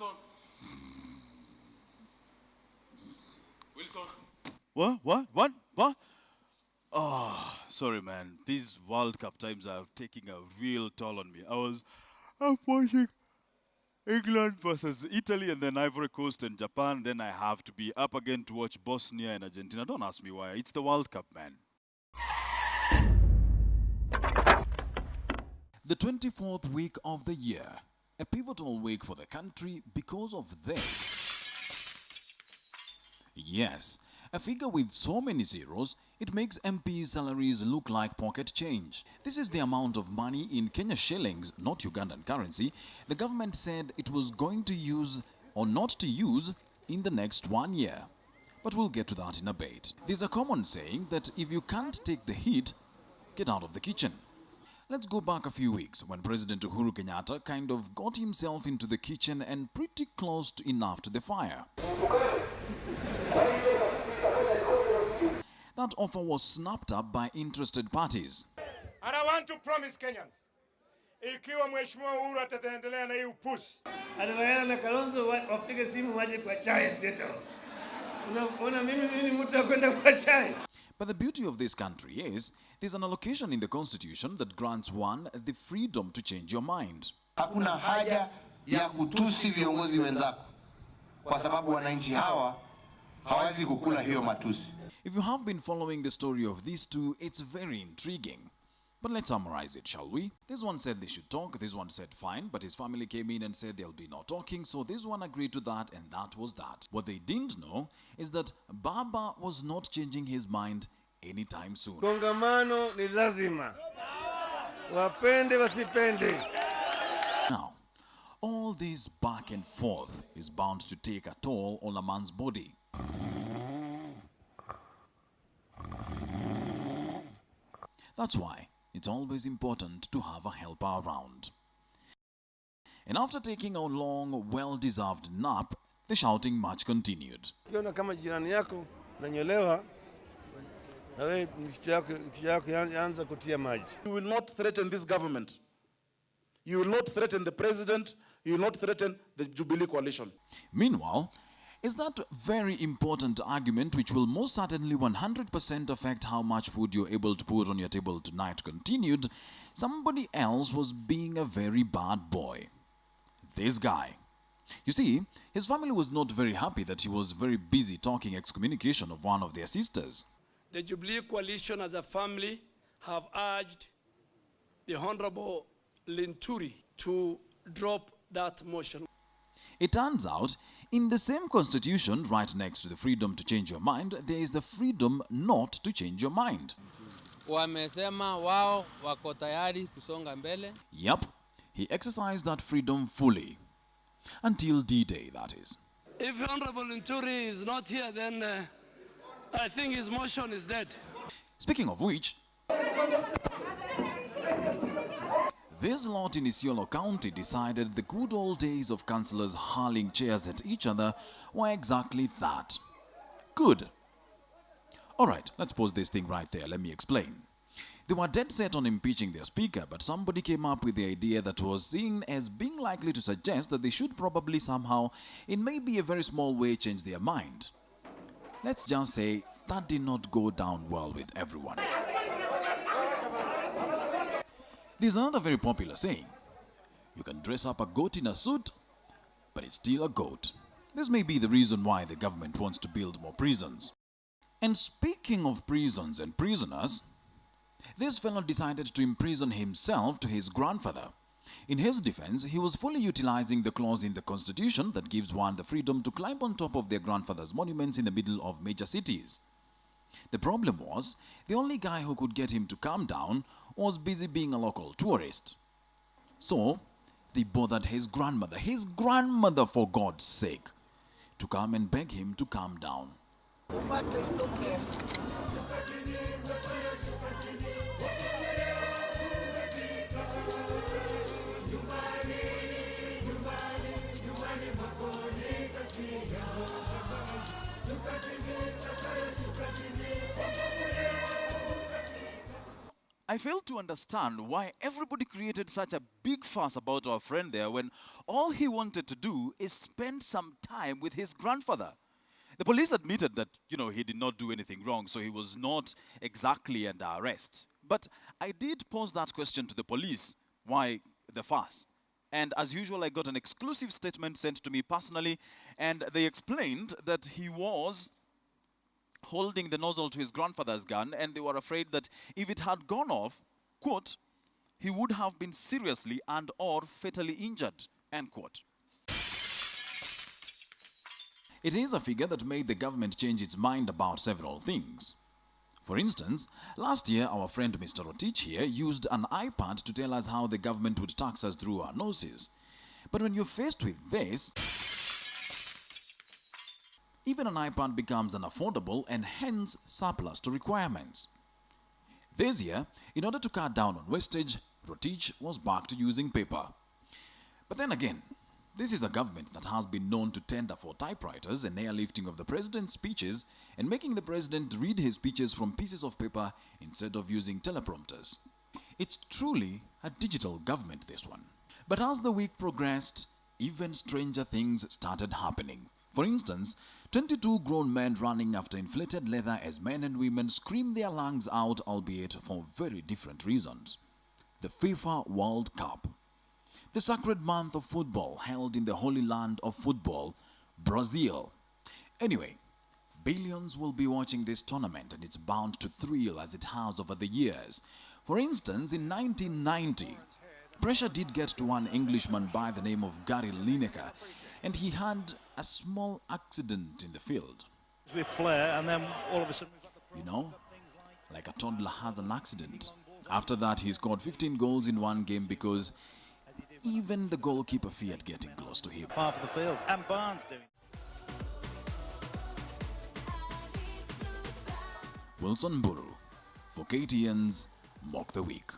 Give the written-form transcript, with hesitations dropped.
Wilson. Wilson. What? Oh, sorry, man. These World Cup times are taking a real toll on me. I'm watching England versus Italy and then Ivory Coast and Japan. Then I have to be up again to watch Bosnia and Argentina. Don't ask me why. It's the World Cup, man. The 24th week of the year. A pivotal week for the country because of this. Yes, a figure with so many zeros, it makes MPs' salaries look like pocket change. This is the amount of money in Kenya shillings, not Ugandan currency, the government said it was going to use or not to use in the next 1 year. But we'll get to that in a bit. There's a common saying that if you can't take the heat, get out of the kitchen. Let's go back a few weeks when President Uhuru Kenyatta kind of got himself into the kitchen and pretty close enough to the fire. That offer was snapped up by interested parties. And I want to promise Kenyans, ikiwa Mheshimiwa Uhuru ataendelea na hii upusi, ataenda na Kalonzo wapige simu waje kwa chai State House. Unaona mimi mtu akwenda kwa chai. But the beauty of this country is there's an allocation in the constitution that grants one the freedom to change your mind. Hakuna haja ya kutusi viongozi wenzako kwa sababu wananchi hawa hawezi kukula hiyo matusi. If you have been following the story of these two, it's very intriguing. But let's summarize it, shall we? This one said they should talk, this one said fine, but his family came in and said there'll be no talking, so this one agreed to that, and that was that. What they didn't know is that Baba was not changing his mind anytime soon. Kongamano ni lazima. Wapende wasipende. Now, all this back and forth is bound to take a toll on a man's body. That's why it's always important to have a helper around. And after taking a long, well-deserved nap, the shouting match continued. Ukiona kama jirani yako nanyolewa, na wewe kichwa yako yaanza kutia maji. You will not threaten this government. You will not threaten the president. You will not threaten the Jubilee coalition. Meanwhile, is that very important argument which will most certainly 100% affect how much food you're able to put on your table tonight continued, somebody else was being a very bad boy. This guy. You see, his family was not very happy that he was very busy talking excommunication of one of their sisters. The Jubilee coalition as a family have urged the Honorable Linturi to drop that motion. It turns out, in the same constitution, right next to the freedom to change your mind, there is the freedom not to change your mind. Wamesema wao wako tayari kusonga mbele. Yup, he exercised that freedom fully. Until D-Day, that is. If Honorable Linturi is not here, then I think his motion is dead. Speaking of which, this lot in Isiolo County decided the good old days of councillors hurling chairs at each other were exactly that. Good. Alright, let's pause this thing right there. Let me explain. They were dead set on impeaching their speaker, but somebody came up with the idea that was seen as being likely to suggest that they should probably somehow, in maybe a very small way, change their mind. Let's just say that did not go down well with everyone. There's another very popular saying. You can dress up a goat in a suit, but it's still a goat. This may be the reason why the government wants to build more prisons. And speaking of prisons and prisoners, this fellow decided to imprison himself to his grandfather. In his defense, he was fully utilizing the clause in the constitution that gives one the freedom to climb on top of their grandfather's monuments in the middle of major cities. The problem was, the only guy who could get him to calm down was busy being a local tourist. So, they bothered his grandmother for God's sake, to come and beg him to calm down. I fail to understand why everybody created such a big fuss about our friend there when all he wanted to do is spend some time with his grandfather. The police admitted that, he did not do anything wrong, so he was not exactly under arrest. But I did pose that question to the police, why the fuss? And as usual, I got an exclusive statement sent to me personally, and they explained that he was holding the nozzle to his grandfather's gun, and they were afraid that if it had gone off, quote, he would have been seriously and or fatally injured, end quote. It is a figure that made the government change its mind about several things. For instance, last year our friend Mr. Rotich here used an iPad to tell us how the government would tax us through our noses. But when you're faced with this, even an iPad becomes unaffordable and hence surplus to requirements. This year, in order to cut down on wastage, Rotich was back to using paper. But then again, this is a government that has been known to tender for typewriters and airlifting of the president's speeches and making the president read his speeches from pieces of paper instead of using teleprompters. It's truly a digital government, this one. But as the week progressed, even stranger things started happening. For instance, 22 grown men running after inflated leather as men and women scream their lungs out, albeit for very different reasons. The FIFA World Cup. The sacred month of football held in the holy land of football, Brazil. Anyway, billions will be watching this tournament and it's bound to thrill as it has over the years. For instance, in 1990, pressure did get to one Englishman by the name of Gary Lineker, and he had a small accident in the field. With flair, and then all of a sudden... Like a toddler has an accident. After that, he scored 15 goals in one game because even the goalkeeper feared getting close to him. Half of the field, and Barnes doing. Wilson Buru for KTN's Mock the Week.